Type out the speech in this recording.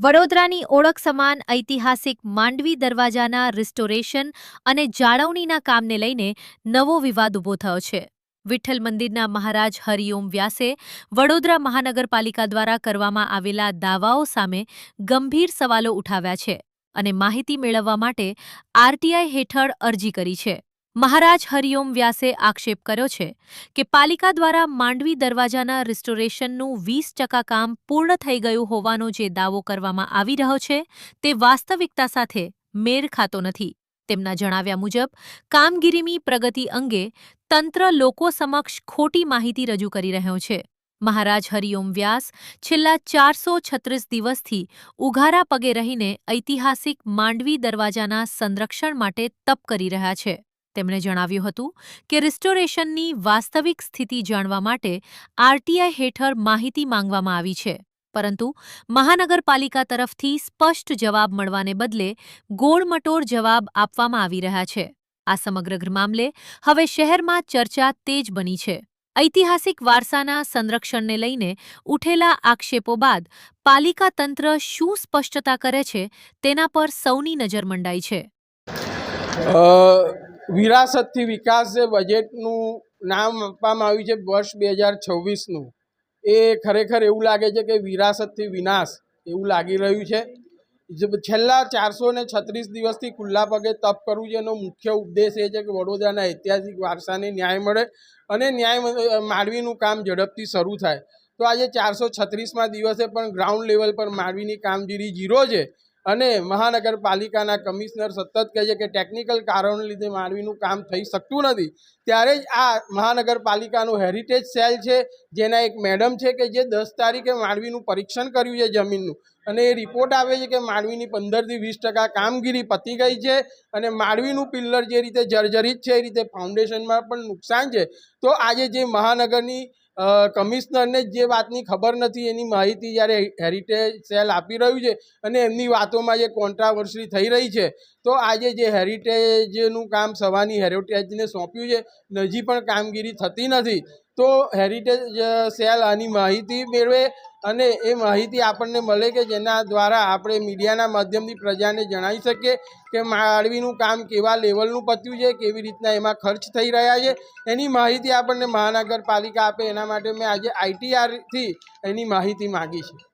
વડોદરાની ઓળખ સમાન ઐતિહાસિક માંડવી દરવાજાના રિસ્ટોરેશન અને જાળવણીના કામને લઈને નવો વિવાદ ઊભો થયો છે. વિઠ્ઠલ મંદિરના મહારાજ હરિઓમ વ્યાસે વડોદરા મહાનગરપાલિકા દ્વારા કરવામાં આવેલા દાવાઓ સામે ગંભીર સવાલો ઉઠાવ્યા છે અને માહિતી મેળવવા માટે આરટીઆઈ હેઠળ અરજી કરી છે. મહારાજ હરિઓમ વ્યાસે આક્ષેપ કર્યો છે કે પાલિકા દ્વારા માંડવી દરવાજાના રિસ્ટોરેશનનું 20% કામ પૂર્ણ થઈ ગયું હોવાનો જે દાવો કરવામાં આવી રહ્યો છે તે વાસ્તવિકતા સાથે મેળ ખાતો નથી. તેમના જણાવ્યા મુજબ કામગીરીની પ્રગતિ અંગે તંત્ર લોકો સમક્ષ ખોટી માહિતી રજૂ કરી રહ્યો છે. મહારાજ હરિઓમ વ્યાસ છેલ્લા 436 દિવસથી ઉઘારા પગે રહીને ઐતિહાસિક માંડવી દરવાજાના સંરક્ષણ માટે તપ કરી રહ્યા છે. તેમણે જણાવ્યું હતું કે રિસ્ટોરેશનની વાસ્તવિક સ્થિતિ જાણવા માટે આરટીઆઈ હેઠળ માહિતી માંગવામાં આવી છે, પરંતુ મહાનગરપાલિકા તરફથી સ્પષ્ટ જવાબ મળવાને બદલે ગોળમટોળ જવાબ આપવામાં આવી રહ્યા છે. આ સમગ્ર મામલે હવે શહેરમાં ચર્ચા તેજ બની છે. ઐતિહાસિક વારસાના સંરક્ષણને લઈને ઉઠેલા આક્ષેપો બાદ પાલિકા તંત્ર શું સ્પષ્ટતા કરે છે તેના પર સૌની નજર મંડાઈ છે. વિરાસતથી વિકાસ જે બજેટનું નામ આપવામાં આવ્યું છે વર્ષ 2026નું, એ ખરેખર એવું લાગે છે કે વિરાસતથી વિનાશ એવું લાગી રહ્યું છે. છેલ્લા 436 દિવસથી ખુલ્લા પગે તપ કરવું છે એનો મુખ્ય ઉદ્દેશ એ છે કે વડોદરાના ઐતિહાસિક વારસાને ન્યાય મળે અને માંડવીનું કામ ઝડપથી શરૂ થાય. તો આજે 436મા દિવસે પણ ગ્રાઉન્ડ લેવલ પર માંડવીની કામગીરી ઝીરો છે અને મહાનગરપાલિકાના કમિશનર સતત કહે છે કે ટેકનિકલ કારણોને લીધે માંડવીનું કામ થઈ શકતું નથી. ત્યારે જ આ મહાનગરપાલિકાનું હેરિટેજ સેલ છે, જેના એક મેડમ છે કે જે 10 તારીખે માંડવીનું પરીક્ષણ કર્યું છે જમીનનું, અને એ રિપોર્ટ આવે છે કે માંડવીની 15થી 20% કામગીરી પતી ગઈ છે અને માંડવીનું પિલ્લર જે રીતે જર્જરિત છે એ રીતે ફાઉન્ડેશનમાં પણ નુકસાન છે. તો આજે જે મહાનગરની કમિશનરને જે વાતની ખબર નથી એની માહિતી જ્યારે હેરિટેજ સેલ આપી રહ્યું છે અને એમની વાતોમાં જે કોન્ટ્રાવર્સી થઈ રહી છે, તો આજે જે હેરિટેજનું કામ સવાની હેરિટેજને સોંપ્યું છે હજી પણ કામગીરી થતી નથી. તો હેરિટેજ સેલ આની માહિતી મેળવે અને એ માહિતી આપણને મળે કે જેના દ્વારા આપણે મીડિયાના માધ્યમથી પ્રજાને જણાવી શકીએ કે માંડવીનું કામ કેવા લેવલનું પત્યું છે, કેવી રીતના એમાં ખર્ચ થઈ રહ્યા છે, એની માહિતી આપણને મહાનગરપાલિકા આપે. એના માટે મેં આજે આઈટીઆરથી એની માહિતી માગી છે.